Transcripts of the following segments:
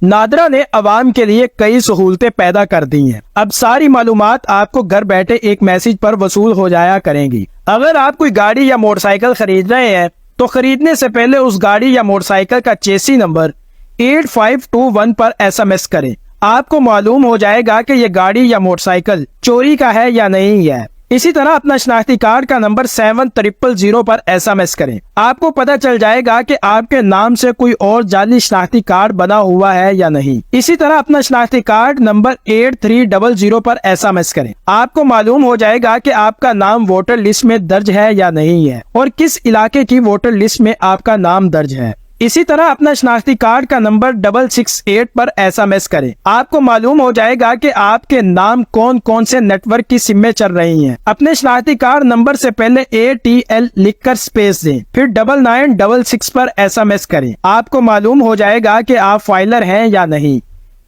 नादरा ने अवाम के लिए कई सहूलतें पैदा कर दी हैं। अब सारी मालूमात आपको घर बैठे एक मैसेज पर वसूल हो जाया करेंगी। अगर आप कोई गाड़ी या मोटरसाइकिल खरीद रहे हैं तो खरीदने से पहले उस गाड़ी या मोटरसाइकिल का चेसी नंबर 8521 पर SMS करें। आपको मालूम हो जाएगा कि ये गाड़ी या मोटरसाइकिल चोरी का है या नहीं है। इसी तरह अपना शनाख्ती कार्ड का नंबर 7000 पर SMS करें। आपको पता चल जाएगा कि आपके नाम से कोई और जाली शनाख्ती कार्ड बना हुआ है या नहीं। इसी तरह अपना शनाख्ती कार्ड नंबर 8300 पर SMS करें। आपको मालूम हो जाएगा कि आपका नाम वोटर लिस्ट में दर्ज है या नहीं है और किस इलाके की वोटर लिस्ट में आपका नाम दर्ज है। इसी तरह अपना शनाख्ती कार्ड का नंबर 668 पर SMS करें। आपको मालूम हो जाएगा कि आपके नाम कौन कौन से नेटवर्क की सिम में चल रही हैं। अपने शनाख्ती कार्ड नंबर से पहले ATL लिखकर स्पेस दें, फिर 9966 पर SMS करें। आपको मालूम हो जाएगा कि आप फाइलर हैं या नहीं।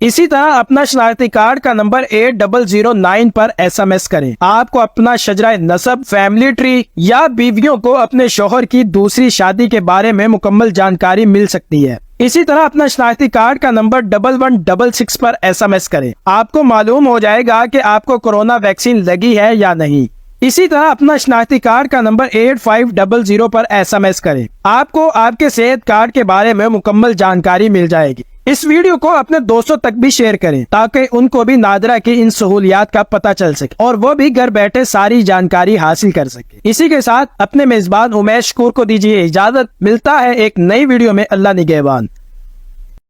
इसी तरह अपना शनाख्ती कार्ड का नंबर 8009 पर SMS करें। आपको अपना शजरा नसब, फैमिली ट्री या बीवियों को अपने शोहर की दूसरी शादी के बारे में मुकम्मल जानकारी मिल सकती है। इसी तरह अपना शनाख्ती कार्ड का नंबर 1166 पर SMS करें। आपको मालूम हो जाएगा कि आपको कोरोना वैक्सीन लगी है या नहीं। इसी तरह अपना शनाख्ती कार्ड का नंबर 8500 पर SMS करें। आपको आपके सेहत कार्ड के बारे में मुकम्मल जानकारी मिल जाएगी। इस वीडियो को अपने दोस्तों तक भी शेयर करें ताकि उनको भी नादरा की इन सहूलियात का पता चल सके और वो भी घर बैठे सारी जानकारी हासिल कर सके। इसी के साथ अपने मेजबान उमेश शकूर को दीजिए इजाजत। मिलता है एक नई वीडियो में। अल्लाह निगहबान।